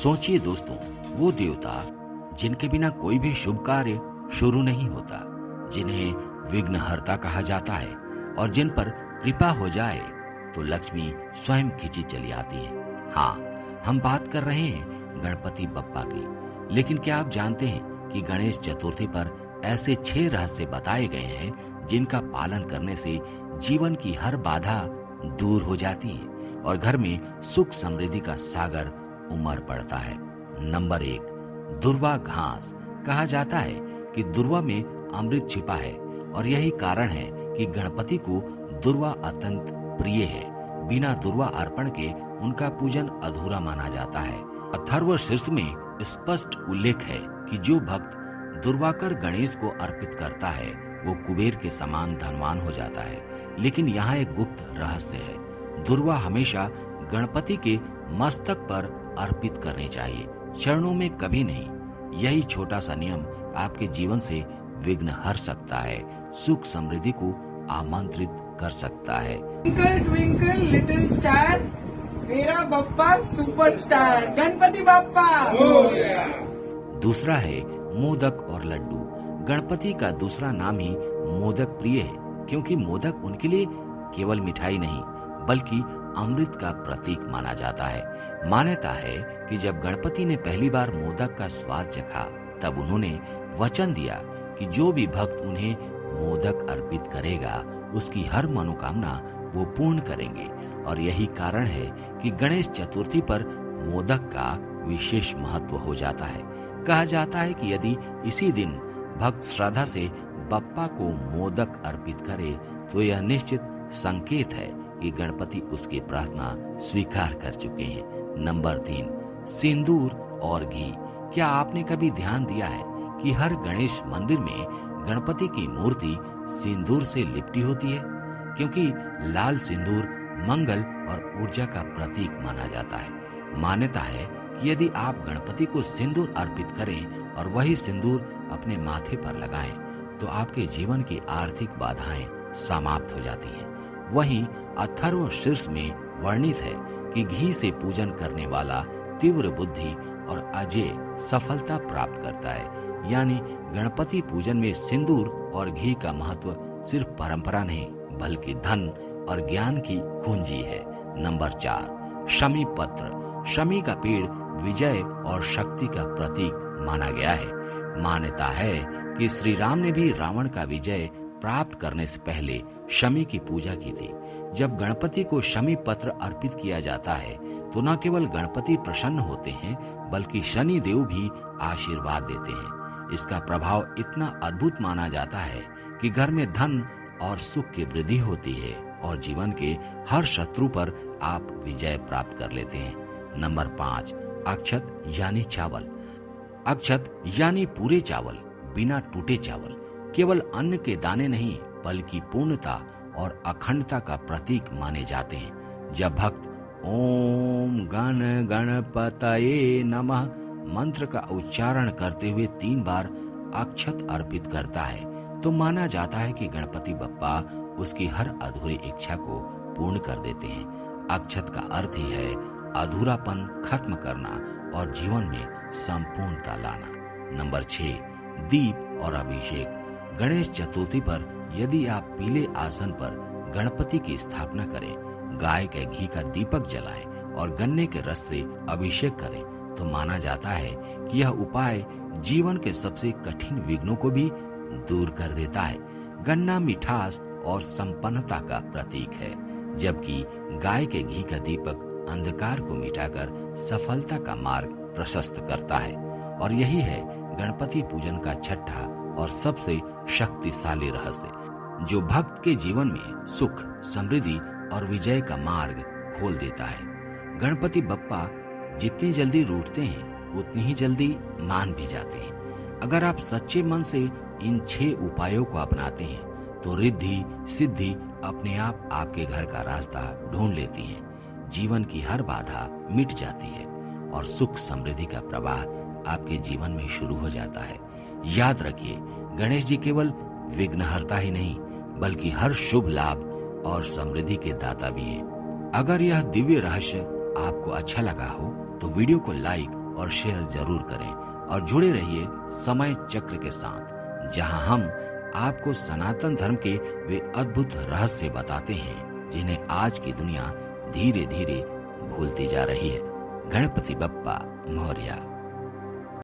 सोचिए दोस्तों, वो देवता जिनके बिना कोई भी शुभ कार्य शुरू नहीं होता, जिन्हें विघ्नहर्ता कहा जाता है और जिन पर कृपा हो जाए तो लक्ष्मी स्वयं खिंची चली आती है। हाँ, हम बात कर रहे हैं गणपति बप्पा की। लेकिन क्या आप जानते हैं कि गणेश चतुर्थी पर ऐसे 6 रहस्य बताए गए हैं जिनका पालन करने से जीवन की हर बाधा दूर हो जाती है और घर में सुख समृद्धि का सागर उमड़ पड़ता है। नंबर 1, दुर्वा घास। कहा जाता है कि दुर्वा में अमृत छिपा है और यही कारण है कि गणपति को दुर्वा अत्यंत प्रिय है। बिना दुर्वा अर्पण के उनका पूजन अधूरा माना जाता है। अथर्वशीर्ष में स्पष्ट उल्लेख है कि जो भक्त दुर्वाकर गणेश को अर्पित करता है वो कुबेर के समान धनवान हो जाता है। लेकिन यहाँ एक गुप्त रहस्य है। दुर्वा हमेशा गणपति के मस्तक पर अर्पित करनी चाहिए, चरणों में कभी नहीं। यही छोटा सा नियम आपके जीवन से विघ्न हर सकता है, सुख समृद्धि को आमंत्रित कर सकता है। ट्विंकल ट्विंकल लिटिल स्टार, मेरा बप्पा सुपरस्टार, गणपति बप्पा। दूसरा है मोदक और लड्डू। गणपति का दूसरा नाम ही मोदक प्रिय है, क्योंकि मोदक उनके लिए केवल मिठाई नहीं बल्कि अमृत का प्रतीक माना जाता है। मान्यता है कि जब गणपति ने पहली बार मोदक का स्वाद चखा तब उन्होंने वचन दिया कि जो भी भक्त उन्हें मोदक अर्पित करेगा उसकी हर मनोकामना वो पूर्ण करेंगे। और यही कारण है कि गणेश चतुर्थी पर मोदक का विशेष महत्व हो जाता है। कहा जाता है कि यदि इसी दिन भक्त श्रद्धा से बप्पा को मोदक अर्पित करे तो यह निश्चित संकेत है कि गणपति उसकी प्रार्थना स्वीकार कर चुके हैं। नंबर 3, सिंदूर और घी। क्या आपने कभी ध्यान दिया है कि हर गणेश मंदिर में गणपति की मूर्ति सिंदूर से लिपटी होती है? क्योंकि लाल सिंदूर मंगल और ऊर्जा का प्रतीक माना जाता है। मान्यता है कि यदि आप गणपति को सिंदूर अर्पित करें और वही सिंदूर अपने माथे पर लगाएं तो आपके जीवन की आर्थिक बाधाएं समाप्त हो जाती हैं। वहीं अथर्वशीर्ष में वर्णित है कि घी से पूजन करने वाला तीव्र बुद्धि और अजय सफलता प्राप्त करता है। यानी गणपति पूजन में सिंदूर और घी का महत्व सिर्फ परंपरा नहीं बल्कि धन और ज्ञान की कुंजी है। नंबर 4, शमी पत्र। शमी का पेड़ विजय और शक्ति का प्रतीक माना गया है। मान्यता है कि श्री राम ने भी रावण का विजय प्राप्त करने से पहले शमी की पूजा की थी। जब गणपति को शमी पत्र अर्पित किया जाता है तो न केवल गणपति प्रसन्न होते हैं बल्कि शनि देव भी आशीर्वाद देते हैं। इसका प्रभाव इतना अद्भुत माना जाता है कि घर में धन और सुख की वृद्धि होती है और जीवन के हर शत्रु पर आप विजय प्राप्त कर लेते हैं। नंबर 5, अक्षत यानी चावल। अक्षत यानी पूरे चावल, बिना टूटे चावल। केवल अन्न के दाने नहीं बल्कि पूर्णता और अखंडता का प्रतीक माने जाते हैं। जब भक्त ओम गण गणपतये नमः मंत्र का उच्चारण करते हुए 3 बार अक्षत अर्पित करता है तो माना जाता है कि गणपति बप्पा उसकी हर अधूरी इच्छा को पूर्ण कर देते हैं। अक्षत का अर्थ ही है अधूरापन खत्म करना और जीवन में संपूर्णता लाना। नंबर 6, दीप और अभिषेक। गणेश चतुर्थी पर यदि आप पीले आसन पर गणपति की स्थापना करें, गाय के घी का दीपक जलाएं और गन्ने के रस से अभिषेक करें तो माना जाता है कि यह उपाय जीवन के सबसे कठिन विघ्नों को भी दूर कर देता है। गन्ना मिठास और संपन्नता का प्रतीक है, जबकि गाय के घी का दीपक अंधकार को मिटाकर सफलता का मार्ग प्रशस्त करता है। और यही है गणपति पूजन का छठा और सबसे शक्तिशाली रहस्य, जो भक्त के जीवन में सुख, समृद्धि और विजय का मार्ग खोल देता है। गणपति बप्पा जितनी जल्दी रूठते हैं उतनी ही जल्दी मान भी जाते हैं। अगर आप सच्चे मन से इन 6 उपायों को अपनाते हैं तो रिद्धि सिद्धि अपने आप आपके घर का रास्ता ढूंढ लेती है। जीवन की हर बाधा मिट जाती है और सुख समृद्धि का प्रवाह आपके जीवन में शुरू हो जाता है। याद रखिए, गणेश जी केवल विघ्नहर्ता ही नहीं बल्कि हर शुभ लाभ और समृद्धि के दाता भी हैं। अगर यह दिव्य रहस्य आपको अच्छा लगा हो तो वीडियो को लाइक और शेयर जरूर करें और जुड़े रहिए समय चक्र के साथ, जहां हम आपको सनातन धर्म के वे अद्भुत रहस्य बताते हैं जिन्हें आज की दुनिया धीरे धीरे भूलती जा रही है। गणपति बप्पा मोरया।